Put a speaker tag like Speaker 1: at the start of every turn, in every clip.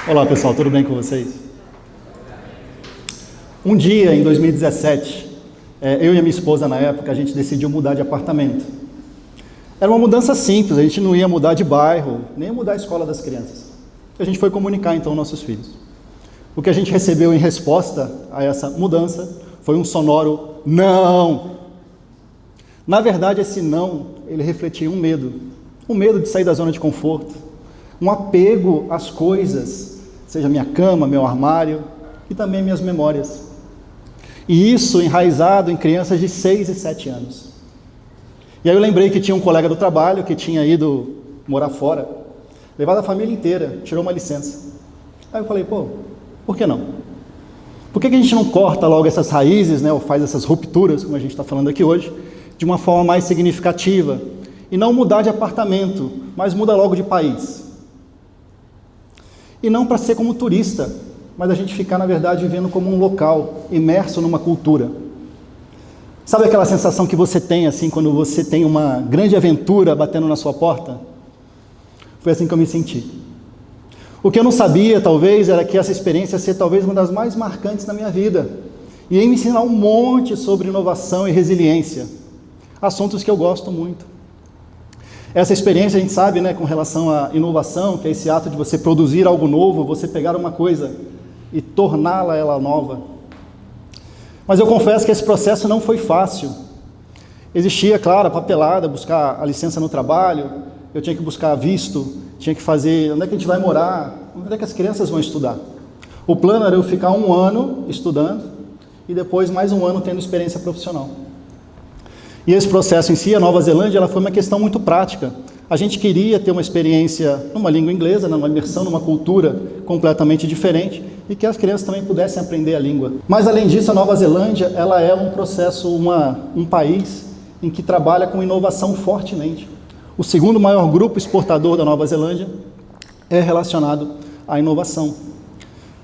Speaker 1: Olá pessoal, tudo bem com vocês? Um dia, em 2017, eu e a minha esposa na época, a gente decidiu mudar de apartamento. Era uma mudança simples, a gente não ia mudar de bairro, nem ia mudar a escola das crianças. A gente foi comunicar então nossos filhos. O que a gente recebeu em resposta a essa mudança foi um sonoro não. Na verdade, esse não, ele refletia um medo de sair da zona de conforto, um apego às coisas, seja minha cama, meu armário e também minhas memórias. E isso enraizado em crianças de 6 e 7 anos. E aí eu lembrei que tinha um colega do trabalho que tinha ido morar fora, levado a família inteira, tirou uma licença. Aí eu falei, por que não? Por que a gente não corta logo essas raízes, né, ou faz essas rupturas, como a gente está falando aqui hoje, de uma forma mais significativa, e não mudar de apartamento, mas muda logo de país. E não para ser como turista, mas a gente ficar, na verdade, vivendo como um local, imerso numa cultura. Sabe aquela sensação que você tem, assim, quando você tem uma grande aventura batendo na sua porta? Foi assim que eu me senti. O que eu não sabia, talvez, era que essa experiência ia ser talvez uma das mais marcantes na minha vida. E ia me ensinar um monte sobre inovação e resiliência. Assuntos que eu gosto muito. Essa experiência a gente sabe, né, com relação à inovação, que é esse ato de você produzir algo novo, você pegar uma coisa e torná-la ela nova. Mas eu confesso que esse processo não foi fácil. Existia, claro, a papelada, buscar a licença no trabalho, eu tinha que buscar visto, tinha que fazer, onde é que a gente vai morar, onde é que as crianças vão estudar. O plano era eu ficar 1 ano estudando e depois mais 1 ano tendo experiência profissional. E esse processo em si, a Nova Zelândia, ela foi uma questão muito prática. A gente queria ter uma experiência numa língua inglesa, numa imersão, numa cultura completamente diferente e que as crianças também pudessem aprender a língua. Mas além disso, a Nova Zelândia, ela é um processo, um país em que trabalha com inovação fortemente. O segundo maior grupo exportador da Nova Zelândia é relacionado à inovação.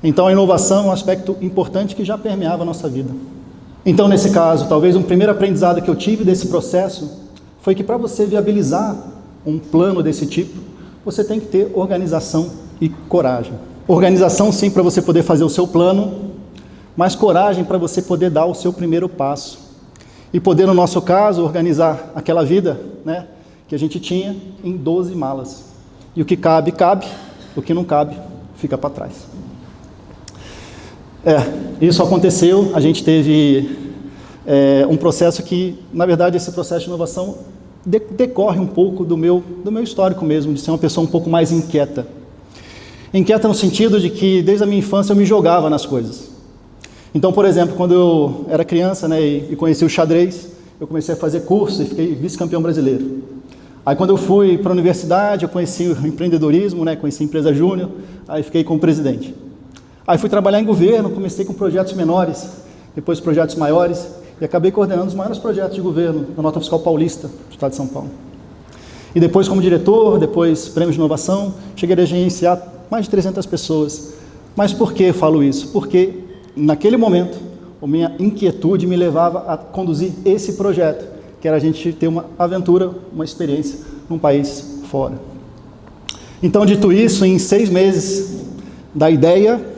Speaker 1: Então a inovação é um aspecto importante que já permeava a nossa vida. Então, nesse caso, talvez um primeiro aprendizado que eu tive desse processo foi que para você viabilizar um plano desse tipo, você tem que ter organização e coragem. Organização, sim, para você poder fazer o seu plano, mas coragem para você poder dar o seu primeiro passo. E poder, no nosso caso, organizar aquela vida, né, que a gente tinha em 12 malas. E o que cabe, cabe, o que não cabe, fica para trás. Isso aconteceu, a gente teve um processo que, na verdade, esse processo de inovação decorre um pouco do meu histórico mesmo, de ser uma pessoa um pouco mais inquieta. Inquieta no sentido de que, desde a minha infância, eu me jogava nas coisas. Então, por exemplo, quando eu era criança, né, e conheci o xadrez, eu comecei a fazer curso e fiquei vice-campeão brasileiro. Aí, quando eu fui para a universidade, eu conheci o empreendedorismo, né, conheci a empresa júnior, aí fiquei como presidente. Aí fui trabalhar em governo, comecei com projetos menores, depois projetos maiores, e acabei coordenando os maiores projetos de governo da Nota Fiscal Paulista, do Estado de São Paulo. E depois como diretor, depois prêmios de inovação, cheguei a gerenciar mais de 300 pessoas. Mas por que eu falo isso? Porque naquele momento, a minha inquietude me levava a conduzir esse projeto, que era a gente ter uma aventura, uma experiência num país fora. Então, dito isso, em 6 meses da ideia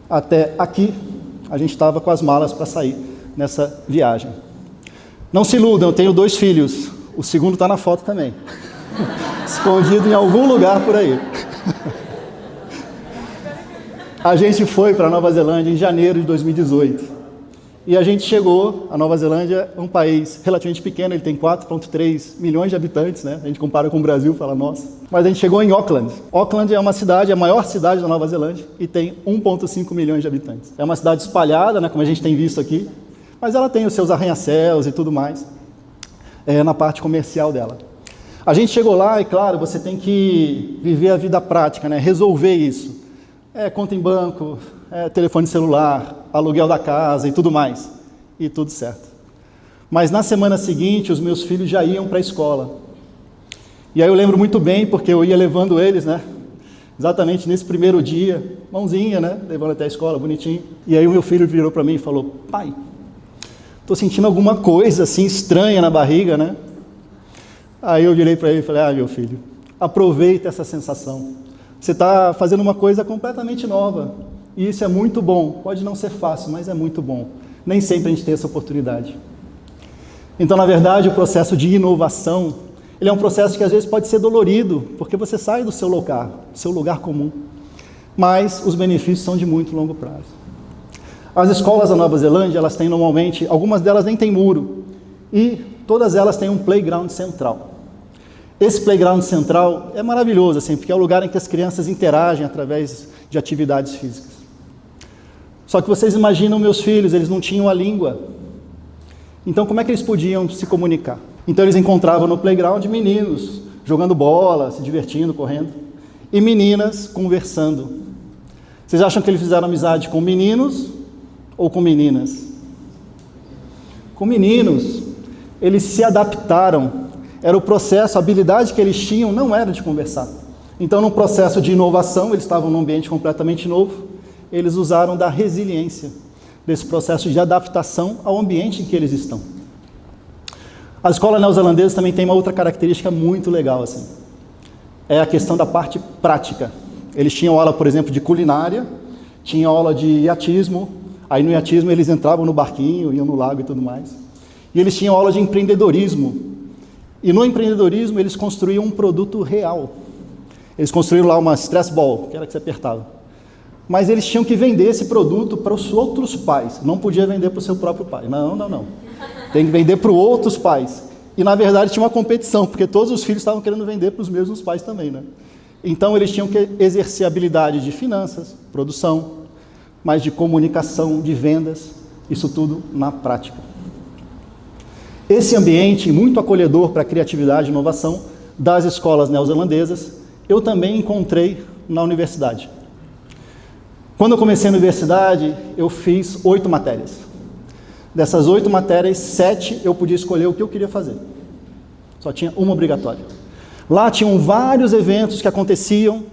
Speaker 1: até aqui, a gente estava com as malas para sair nessa viagem. Não se iludam, eu tenho 2 filhos, o segundo está na foto também, escondido em algum lugar por aí. A gente foi para a Nova Zelândia em janeiro de 2018, e a gente chegou, a Nova Zelândia é um país relativamente pequeno, ele tem 4,3 milhões de habitantes, né? A gente compara com o Brasil, fala nossa. Mas a gente chegou em Auckland. Auckland é uma cidade, a maior cidade da Nova Zelândia, e tem 1,5 milhões de habitantes. É uma cidade espalhada, né, como a gente tem visto aqui, mas ela tem os seus arranha-céus e tudo mais, na parte comercial dela. A gente chegou lá e, claro, você tem que viver a vida prática, né? Resolver isso. Conta em banco, telefone celular, aluguel da casa e tudo mais. E tudo certo. Mas na semana seguinte, os meus filhos já iam para a escola. E aí eu lembro muito bem, porque eu ia levando eles, né? Exatamente nesse primeiro dia, mãozinha, né? Levando até a escola, bonitinho. E aí o meu filho virou para mim e falou, pai, estou sentindo alguma coisa assim estranha na barriga, né? Aí eu virei para ele e falei, meu filho, aproveita essa sensação. Você está fazendo uma coisa completamente nova. E isso é muito bom. Pode não ser fácil, mas é muito bom. Nem sempre a gente tem essa oportunidade. Então, na verdade, o processo de inovação, ele é um processo que às vezes pode ser dolorido, porque você sai do seu lugar comum. Mas os benefícios são de muito longo prazo. As escolas da Nova Zelândia, elas têm normalmente, algumas delas nem têm muro, e todas elas têm um playground central. Esse playground central é maravilhoso, assim, porque é o lugar em que as crianças interagem através de atividades físicas. Só que vocês imaginam meus filhos, eles não tinham a língua. Então, como é que eles podiam se comunicar? Então, eles encontravam no playground meninos jogando bola, se divertindo, correndo, e meninas conversando. Vocês acham que eles fizeram amizade com meninos ou com meninas? Com meninos. Eles se adaptaram. Era o processo, a habilidade que eles tinham não era de conversar. Então, num processo de inovação, eles estavam num ambiente completamente novo, eles usaram da resiliência, desse processo de adaptação ao ambiente em que eles estão. A escola neozelandesa também tem uma outra característica muito legal, assim. É a questão da parte prática. Eles tinham aula, por exemplo, de culinária, tinham aula de iatismo, aí no iatismo eles entravam no barquinho, iam no lago e tudo mais. E eles tinham aula de empreendedorismo. E no empreendedorismo eles construíam um produto real. Eles construíram lá uma stress ball, que era que você apertava. Mas eles tinham que vender esse produto para os outros pais. Não podia vender para o seu próprio pai. Não. Tem que vender para os outros pais. E na verdade tinha uma competição, porque todos os filhos estavam querendo vender para os mesmos pais também, né? Então eles tinham que exercer habilidade de finanças, produção, mas de comunicação, de vendas, isso tudo na prática. Esse ambiente muito acolhedor para a criatividade e inovação das escolas neozelandesas, eu também encontrei na universidade. Quando eu comecei a universidade, eu fiz 8 matérias. Dessas 8 matérias, 7 eu podia escolher o que eu queria fazer. Só tinha uma obrigatória. Lá tinham vários eventos que aconteciam,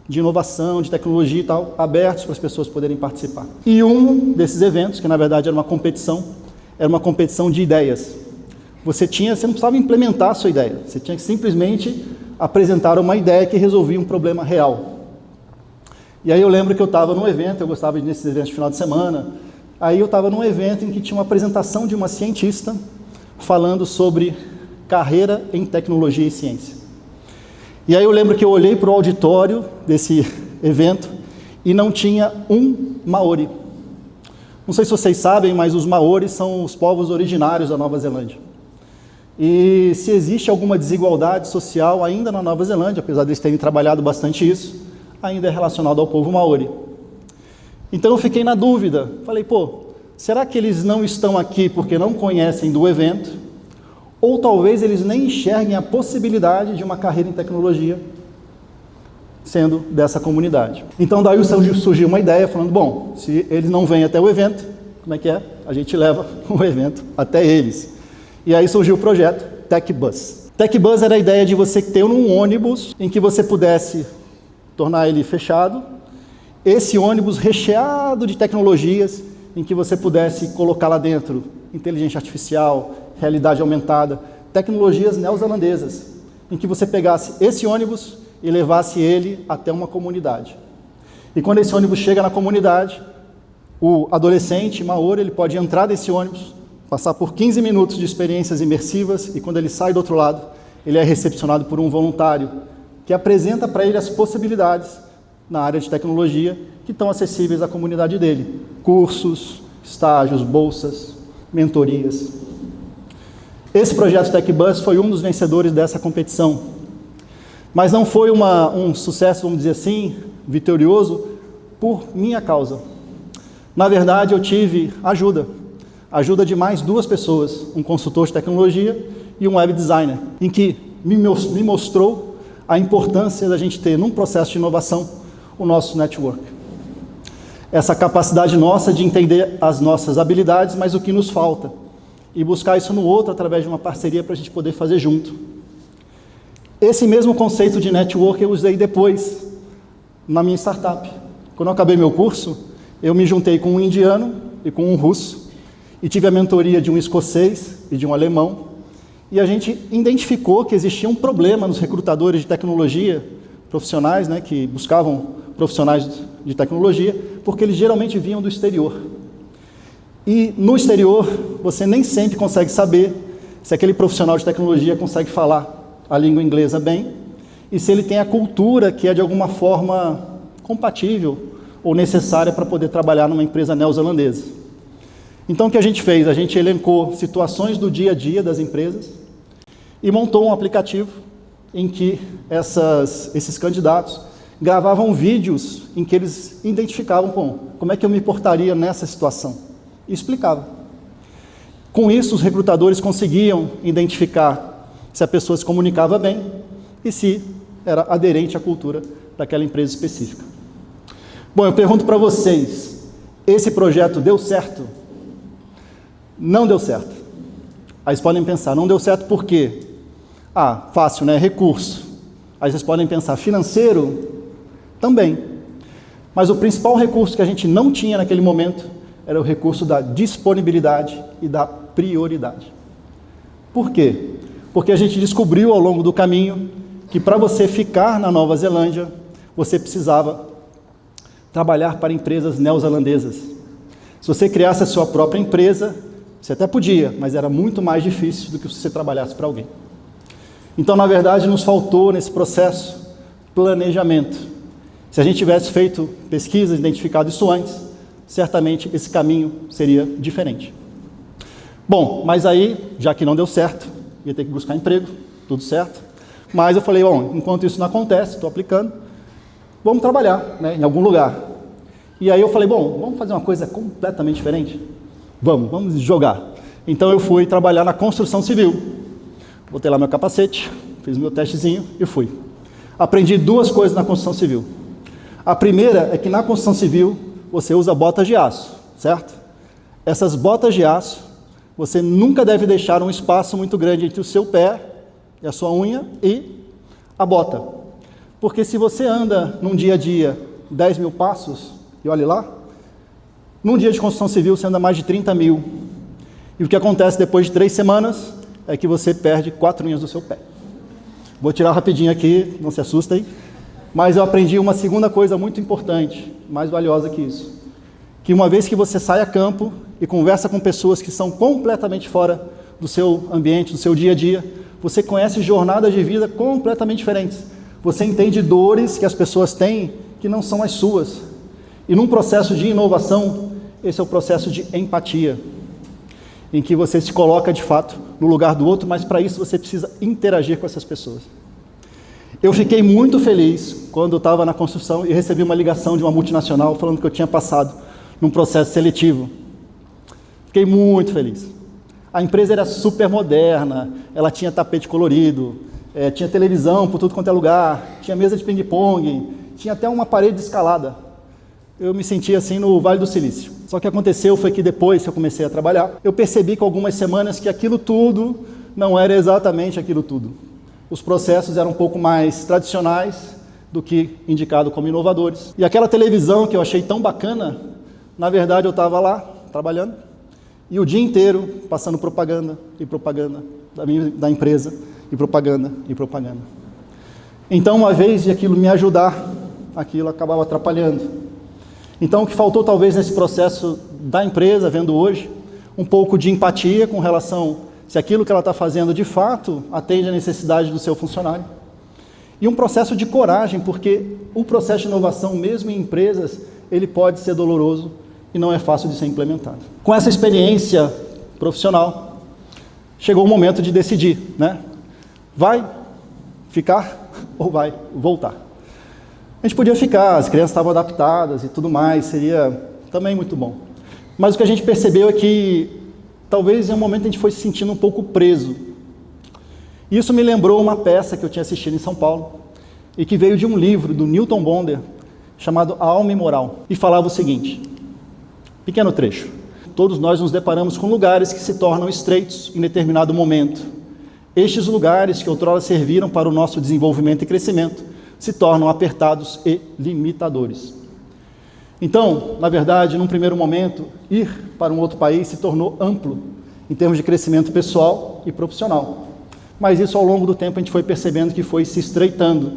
Speaker 1: de inovação, de tecnologia e tal, abertos para as pessoas poderem participar. E um desses eventos, que na verdade era uma competição de ideias. Você não precisava implementar a sua ideia, você tinha que simplesmente apresentar uma ideia que resolvia um problema real. E aí eu lembro que eu estava num evento, eu gostava desses eventos de final de semana, aí eu estava num evento em que tinha uma apresentação de uma cientista falando sobre carreira em tecnologia e ciência. E aí eu lembro que eu olhei para o auditório desse evento e não tinha um maori. Não sei se vocês sabem, mas os maoris são os povos originários da Nova Zelândia. E se existe alguma desigualdade social ainda na Nova Zelândia, apesar de eles terem trabalhado bastante isso, ainda é relacionado ao povo maori. Então eu fiquei na dúvida, falei, será que eles não estão aqui porque não conhecem do evento? Ou talvez eles nem enxerguem a possibilidade de uma carreira em tecnologia sendo dessa comunidade. Então daí surgiu uma ideia falando, se eles não vêm até o evento, como é que é? A gente leva o evento até eles. E aí surgiu o projeto TechBus. TechBus era a ideia de você ter um ônibus em que você pudesse tornar ele fechado, esse ônibus recheado de tecnologias em que você pudesse colocar lá dentro inteligência artificial, realidade aumentada, tecnologias neozelandesas, em que você pegasse esse ônibus e levasse ele até uma comunidade. E quando esse ônibus chega na comunidade, o adolescente maori, ele pode entrar desse ônibus, passar por 15 minutos de experiências imersivas e quando ele sai do outro lado, ele é recepcionado por um voluntário que apresenta para ele as possibilidades na área de tecnologia que estão acessíveis à comunidade dele. Cursos, estágios, bolsas, mentorias. Esse projeto TechBus foi um dos vencedores dessa competição. Mas não foi um sucesso, vamos dizer assim, vitorioso, por minha causa. Na verdade, eu tive ajuda de mais 2 pessoas, um consultor de tecnologia e um web designer, em que me mostrou a importância da gente ter, num processo de inovação, o nosso network. Essa capacidade nossa de entender as nossas habilidades, mas o que nos falta, e buscar isso no outro através de uma parceria para a gente poder fazer junto. Esse mesmo conceito de network eu usei depois na minha startup. Quando eu acabei meu curso, eu me juntei com um indiano e com um russo, e tive a mentoria de um escocês e de um alemão, e a gente identificou que existia um problema nos recrutadores de tecnologia profissionais, né, que buscavam profissionais de tecnologia, porque eles geralmente vinham do exterior. E no exterior, você nem sempre consegue saber se aquele profissional de tecnologia consegue falar a língua inglesa bem e se ele tem a cultura que é de alguma forma compatível ou necessária para poder trabalhar numa empresa neozelandesa. Então o que a gente fez? A gente elencou situações do dia a dia das empresas e montou um aplicativo em que esses candidatos gravavam vídeos em que eles identificavam como é que eu me portaria nessa situação. E explicava. Com isso, os recrutadores conseguiam identificar se a pessoa se comunicava bem e se era aderente à cultura daquela empresa específica. Bom, eu pergunto para vocês, esse projeto deu certo? Não deu certo. Aí vocês podem pensar, não deu certo por quê? Fácil, né? Recurso. Aí vocês podem pensar, financeiro? Também. Mas o principal recurso que a gente não tinha naquele momento era o recurso da disponibilidade e da prioridade. Por quê? Porque a gente descobriu ao longo do caminho que para você ficar na Nova Zelândia, você precisava trabalhar para empresas neozelandesas. Se você criasse a sua própria empresa, você até podia, mas era muito mais difícil do que se você trabalhasse para alguém. Então, na verdade, nos faltou nesse processo planejamento. Se a gente tivesse feito pesquisa, identificado isso antes, certamente esse caminho seria diferente. Bom, mas aí, já que não deu certo, ia ter que buscar emprego, tudo certo. Mas eu falei, enquanto isso não acontece, estou aplicando, vamos trabalhar, né, em algum lugar. E aí eu falei, vamos fazer uma coisa completamente diferente? Vamos jogar. Então eu fui trabalhar na construção civil. Botei lá meu capacete, fiz meu testezinho e fui. Aprendi duas coisas na construção civil. A primeira é que na construção civil você usa botas de aço, certo? Essas botas de aço, você nunca deve deixar um espaço muito grande entre o seu pé e a sua unha e a bota. Porque se você anda num dia a dia 10 mil passos, e olhe lá, num dia de construção civil você anda mais de 30 mil. E o que acontece depois de 3 semanas é que você perde 4 unhas do seu pé. Vou tirar rapidinho aqui, não se assustem. Mas eu aprendi uma segunda coisa muito importante, mais valiosa que isso. Que uma vez que você sai a campo e conversa com pessoas que são completamente fora do seu ambiente, do seu dia a dia, você conhece jornadas de vida completamente diferentes. Você entende dores que as pessoas têm que não são as suas. E num processo de inovação, esse é o processo de empatia, em que você se coloca de fato no lugar do outro, mas para isso você precisa interagir com essas pessoas. Eu fiquei muito feliz quando eu estava na construção e recebi uma ligação de uma multinacional falando que eu tinha passado num processo seletivo. Fiquei muito feliz. A empresa era super moderna, ela tinha tapete colorido, tinha televisão por tudo quanto é lugar, tinha mesa de ping-pong, tinha até uma parede escalada. Eu me sentia assim no Vale do Silício. Só que aconteceu foi que depois que eu comecei a trabalhar, eu percebi com algumas semanas que aquilo tudo não era exatamente aquilo tudo. Os processos eram um pouco mais tradicionais do que indicado como inovadores. E aquela televisão que eu achei tão bacana, na verdade eu estava lá trabalhando e o dia inteiro passando propaganda e propaganda da empresa e propaganda e propaganda. Então, uma vez de aquilo me ajudar, aquilo acabava atrapalhando. Então, o que faltou talvez nesse processo da empresa, vendo hoje, um pouco de empatia com relação se aquilo que ela está fazendo de fato atende à necessidade do seu funcionário. E um processo de coragem, porque o processo de inovação, mesmo em empresas, ele pode ser doloroso e não é fácil de ser implementado. Com essa experiência profissional, chegou o momento de decidir, né? Vai ficar ou vai voltar? A gente podia ficar, as crianças estavam adaptadas e tudo mais, seria também muito bom. Mas o que a gente percebeu é que talvez em um momento a gente foi se sentindo um pouco preso. Isso me lembrou uma peça que eu tinha assistido em São Paulo e que veio de um livro do Newton Bonder chamado A Alma Imoral e falava o seguinte, pequeno trecho: todos nós nos deparamos com lugares que se tornam estreitos em determinado momento. Estes lugares que outrora serviram para o nosso desenvolvimento e crescimento se tornam apertados e limitadores. Então, na verdade, num primeiro momento, ir para um outro país se tornou amplo em termos de crescimento pessoal e profissional. Mas isso, ao longo do tempo, a gente foi percebendo que foi se estreitando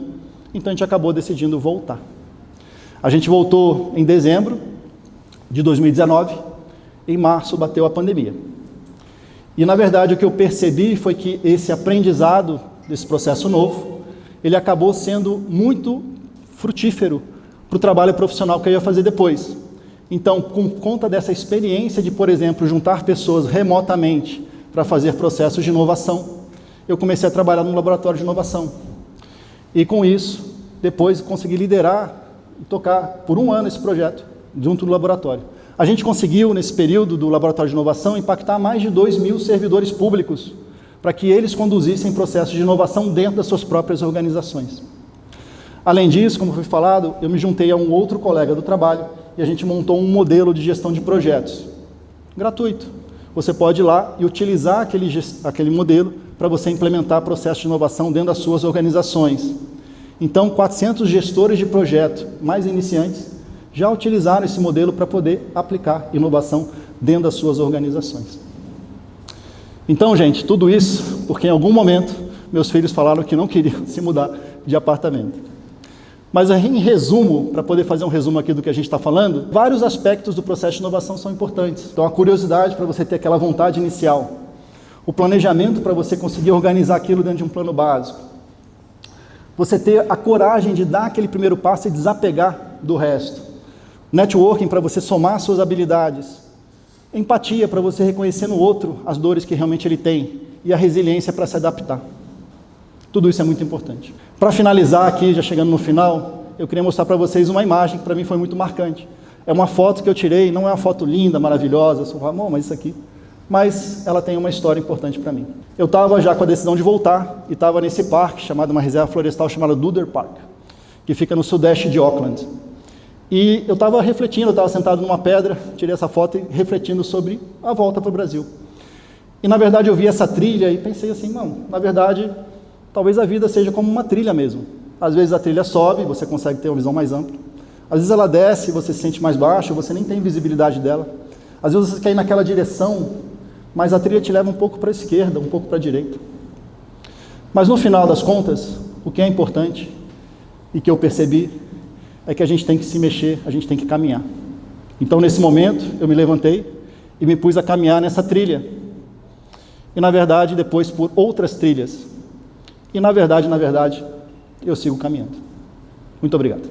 Speaker 1: então a gente acabou decidindo voltar. A gente voltou em dezembro de 2019, em março bateu a pandemia. E na verdade o que eu percebi foi que esse aprendizado desse processo novo, ele acabou sendo muito frutífero para o trabalho profissional que eu ia fazer depois. Então, por conta dessa experiência de, por exemplo, juntar pessoas remotamente para fazer processos de inovação, eu comecei a trabalhar num laboratório de inovação. E com isso, depois consegui liderar e tocar por 1 ano esse projeto, junto do laboratório. A gente conseguiu, nesse período do laboratório de inovação, impactar mais de 2.000 servidores públicos, para que eles conduzissem processos de inovação dentro das suas próprias organizações. Além disso, como foi falado, eu me juntei a um outro colega do trabalho e a gente montou um modelo de gestão de projetos, gratuito. Você pode ir lá e utilizar aquele modelo para você implementar processos de inovação dentro das suas organizações. Então, 400 gestores de projeto mais iniciantes já utilizaram esse modelo para poder aplicar inovação dentro das suas organizações. Então, gente, tudo isso porque em algum momento meus filhos falaram que não queriam se mudar de apartamento. Mas em resumo, para poder fazer um resumo aqui do que a gente está falando, vários aspectos do processo de inovação são importantes. Então, a curiosidade para você ter aquela vontade inicial, o planejamento para você conseguir organizar aquilo dentro de um plano básico, você ter a coragem de dar aquele primeiro passo e desapegar do resto, networking para você somar suas habilidades, empatia para você reconhecer no outro as dores que realmente ele tem e a resiliência para se adaptar. Tudo isso é muito importante. Para finalizar aqui, já chegando no final, eu queria mostrar para vocês uma imagem que para mim foi muito marcante. É uma foto que eu tirei, não é uma foto linda, maravilhosa, só falo, mas isso aqui... Mas ela tem uma história importante para mim. Eu estava já com a decisão de voltar e estava nesse parque, chamado uma reserva florestal chamada Duder Park, que fica no sudeste de Auckland. E eu estava refletindo, eu estava sentado numa pedra, tirei essa foto e refletindo sobre a volta para o Brasil. E na verdade eu vi essa trilha e pensei assim, não, na verdade... Talvez a vida seja como uma trilha mesmo. Às vezes a trilha sobe, você consegue ter uma visão mais ampla. Às vezes ela desce, você se sente mais baixo, você nem tem visibilidade dela. Às vezes você quer ir naquela direção, mas a trilha te leva um pouco para a esquerda, um pouco para a direita. Mas no final das contas, o que é importante, e que eu percebi, é que a gente tem que se mexer, a gente tem que caminhar. Então nesse momento, eu me levantei e me pus a caminhar nessa trilha. E na verdade, depois por outras trilhas. E na verdade, eu sigo caminhando. Muito obrigado.